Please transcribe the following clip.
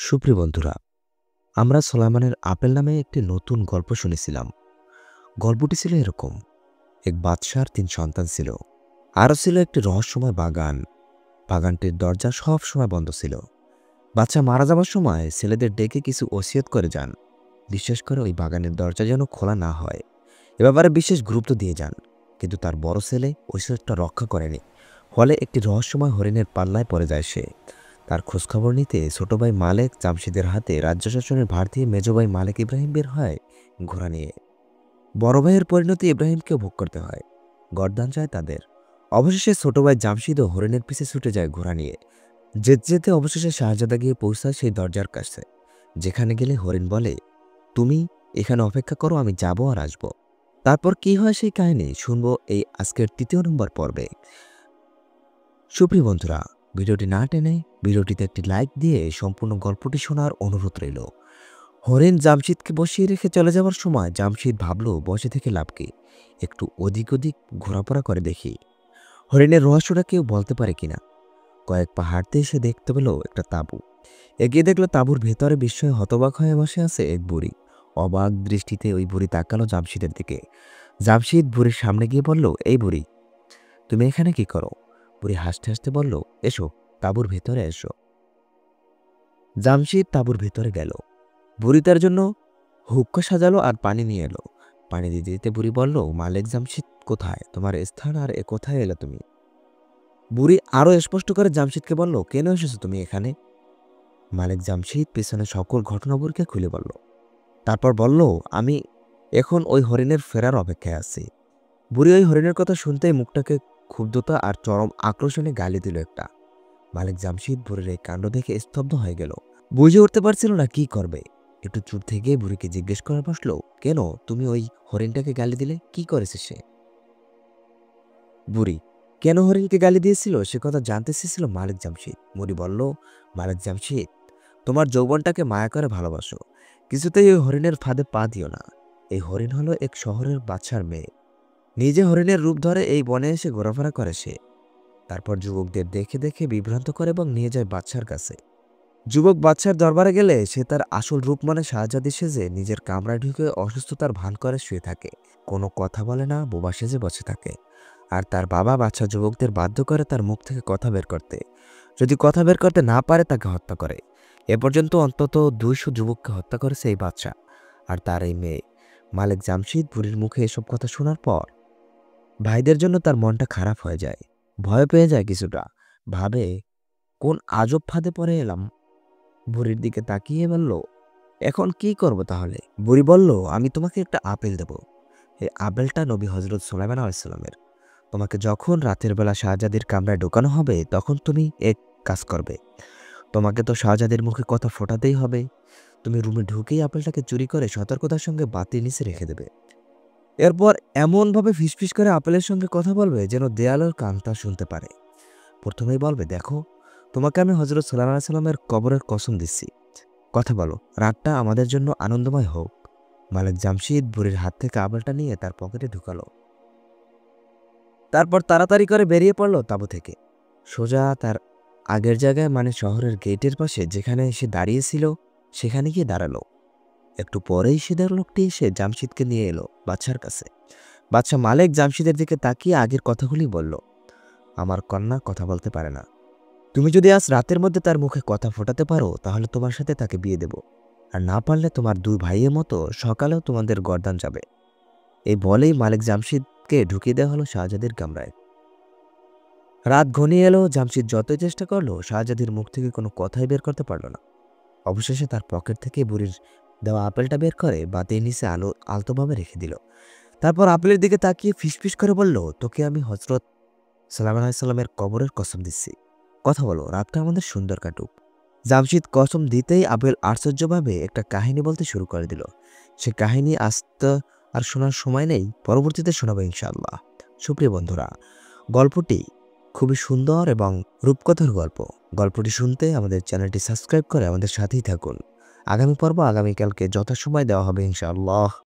সুপ্রিয় বন্ধুরা, আমরা সোলাইমানের আপেল নামে একটি নতুন গল্প শুনেছিলাম। গল্পটি ছিল এরকম: এক বাদশার ৩ সন্তান ছিল। আরও ছিল একটি রহস্যময় বাগান। বাগানটির দরজা সব সময় বন্ধ ছিল। বাদশা মারা যাবার সময় ছেলেদের ডেকে কিছু ওসিয়ত করে যান। বিশেষ করে ওই বাগানের দরজা যেন খোলা না হয় এ ব্যাপারে বিশেষ গুরুত্ব দিয়ে যান। কিন্তু তার বড় ছেলে ওসিয়তটা রক্ষা করেনি। ফলে একটি রহস্যময় হরিণের পাল্লায় পড়ে যায় সে। তার খোঁজখবর নিতে ছোট ভাই মালেক জামশিদের হাতে রাজ্য শাসনের ভার দিয়ে মেজ ভাই মালেক ইব্রাহিম বের হয় ঘোড়া নিয়ে। বড় ভাইয়ের পরিণতি ইব্রাহিমকেও ভোগ করতে হয়। গরদান চায় তাদের। অবশেষে ছোট ভাই জামশিদও হরিণের পিছে ছুটে যায় ঘোড়া নিয়ে। যেতে যেতে অবশেষে শাহজাদা গিয়ে পৌঁছায় সেই দরজার কাছে, যেখানে গেলে হরিণ বলে, তুমি এখানে অপেক্ষা করো, আমি যাব আর আসব। তারপর কি হয় সেই কাহিনী শুনবো এই আজকের ৩য় নম্বর পর্বে। সুপ্রিয় বন্ধুরা, ভিডিওটি না টেনে ভিডিওটিতে একটি লাইক দিয়ে সম্পূর্ণ গল্পটি শোনার অনুরোধ রইল। হরেন জামশিদকে বসিয়ে রেখে চলে যাওয়ার সময় জামশিদ ভাবল, বসে থেকে লাভ কি, একটু ওদিক ওদিক ঘোরাফেরা করে দেখি হরিণের রহস্যটা কেউ বলতে পারে কিনা। কয়েক পা হাঁটতে এসে দেখতে পেল একটা তাঁবু। এগিয়ে দেখলো তাঁবুর ভেতরে বিস্ময়ে হতবাক হয়ে বসে আছে এক বুড়ি। অবাক দৃষ্টিতে ওই বুড়ি তাকালো জামশিদের দিকে। জামশিদ বুড়ির সামনে গিয়ে বলল, এই বুড়ি, তুমি এখানে কি করো? বুড়ি হাসতে হাসতে বলল, এসো, তাঁবুর ভেতরে এসো। জামশিদ তাঁবুর ভেতরে গেল। বুড়ি তার জন্য হুক্কা সাজালো আর পানি নিয়ে এলো। পানি দিতে দিতে বুড়ি বলল, মালেক জামশিদ কোথায়? তোমার স্থান আর এ কোথায় এলে তুমি? বুড়ি আরো স্পষ্ট করে জামশিদকে বলল, কেন এসেছো তুমি এখানে? মালেক জামশিদ পেছনে সকল ঘটনা বুড়িকে খুলে বলল। তারপর বলল, আমি এখন ওই হরিণের ফেরার অপেক্ষায় আছি। বুড়ি ওই হরিণের কথা শুনতেই মুখটাকে ক্ষুব্ধতা আর চরম আক্রোশনে গালি দিল একটা। মালিক জামশিদ বুড়ির এই কাণ্ড দেখে স্তব্ধ হয়ে গেল। বুঝে উঠতে পারছিল না কি করবে। একটু চুপ থেকে বুড়িকে জিজ্ঞেস করে বসলো, কেন তুমি ওই হরিণটাকে গালি দিলে? কি করেছে সে? বুড়ি কেন হরিণকে গালি দিয়েছিল সে কথা জানতে চেয়েছিল মালিক জামশিদ। বুড়ি বলল, মালিক জামশিদ, তোমার যৌবনটাকে মায়া করে ভালোবাসো, কিছুতেই ওই হরিণের ফাঁদে পা দিও না। এই হরিণ হলো এক শহরের বাদশার মেয়ে। নিজে হরিণের রূপ ধরে এই বনে এসে ঘোরাফেরা করে সে। তারপর যুবকদের দেখে দেখে বিভ্রান্ত করে এবং নিয়ে যায় বাদশার কাছে। যুবক বাদশার দরবারে গেলে সে তার আসল রূপ মানে শাহজাদি সেজে নিজের কামরায় ঢুকে অসুস্থতার ভান করে শুয়ে থাকে। কোনো কথা বলে না, বোবা সেজে বসে থাকে। আর তার বাবা বাদশা যুবকদের বাধ্য করে তার মুখ থেকে কথা বের করতে। যদি কথা বের করতে না পারে তাকে হত্যা করে। এ পর্যন্ত অন্তত ২০০ যুবককে হত্যা করেছে এই বাদশা আর তার এই মেয়ে। মালিক জামশিদ বুড়ির মুখে এসব কথা শোনার পর ভাইদের জন্য তার মনটা খারাপ হয়ে যায়। ভয় পেয়ে যায় কিছুটা। ভাবে, কোন আজব ফাঁদে পড়ে এলাম। বুড়ির দিকে তাকিয়ে বলল, এখন কি করব তাহলে? বুড়ি বলল, আমি তোমাকে একটা আপেল দেব। এই আপেলটা নবী হজরত সুলাইমান আলাইসাল্লামের। তোমাকে যখন রাতের বেলা শাহজাদির কামরায় ঢোকানো হবে তখন তুমি এক কাজ করবে। তোমাকে তো শাহজাদির মুখে কথা ফোটাতেই হবে। তুমি রুমে ঢুকেই আপেলটাকে চুরি করে সতর্কতার সঙ্গে বাতির নিচে রেখে দেবে। এরপর এমনভাবে ফিসফিস করে আপেলের সঙ্গে কথা বলবে যেন দেয়ালের কানটা শুনতে পারে। প্রথমেই বলবে, দেখো, তোমাকে আমি হজরত সাল্লাল্লাহু আলাইহি সাল্লামের কবরের কসম দিচ্ছি, কথা বলো, রাতটা আমাদের জন্য আনন্দময় হোক। মালিক জামশিদ বুড়ির হাত থেকে আপেলটা নিয়ে তার পকেটে ঢুকালো। তারপর তাড়াতাড়ি করে বেরিয়ে পড়ল তাঁবু থেকে। সোজা তার আগের জায়গায় মানে শহরের গেটের পাশে যেখানে সে দাঁড়িয়েছিল সেখানে গিয়ে দাঁড়ালো। একটু পরেই সেদের লোকটি এসে জামশিদকে নিয়ে এলো বাদশার কাছে। বাদশা মালিক জামশিদের দিকে তাকিয়ে আগের কথাগুলি বলল, আমার কন্যা কথা বলতে পারে না। তুমি যদি আজ রাতের মধ্যে তার মুখে কথা ফোটাতে পারো তাহলে তোমার সাথে তাকে বিয়ে দেব, আর না পারলে তোমার ২ ভাইয়ের মতো সকালেও তোমাদের গর্দান যাবে। এই বলেই মালিক জামশিদকে ঢুকিয়ে দেওয়া হলো শাহজাদির কামরায়। রাত ঘনিয়ে এলো। জামশিদ যতই চেষ্টা করলো শাহজাদির মুখ থেকে কোনো কথাই বের করতে পারল না। অবশেষে তার পকেট থেকে বুড়ির দেওয়া আপেলটা বের করে বাতির নিচে আলতোভাবে রেখে দিল। তারপর আপেলের দিকে তাকিয়ে ফিসফিস করে বলল, তোকে আমি হজরত সাল্লাল্লাহু আলাইহি সাল্লামের কবরের কসম দিচ্ছি, কথা বলো, রাতটা আমাদের সুন্দর কাটুক। জামশিদ কসম দিতেই আপেল আশ্চর্যভাবে একটা কাহিনী বলতে শুরু করে দিল। সে কাহিনী আসতে আর শোনার সময় নেই, পরবর্তীতে শোনাবো ইনশাআল্লাহ। সুপ্রিয় বন্ধুরা, গল্পটি খুবই সুন্দর এবং রূপকথার গল্প। গল্পটি শুনতে আমাদের চ্যানেলটি সাবস্ক্রাইব করে আমাদের সাথেই থাকুন। আগামী পর্ব আগামীকালকে যথাসময় দেওয়া হবে ইনশাআল্লাহ।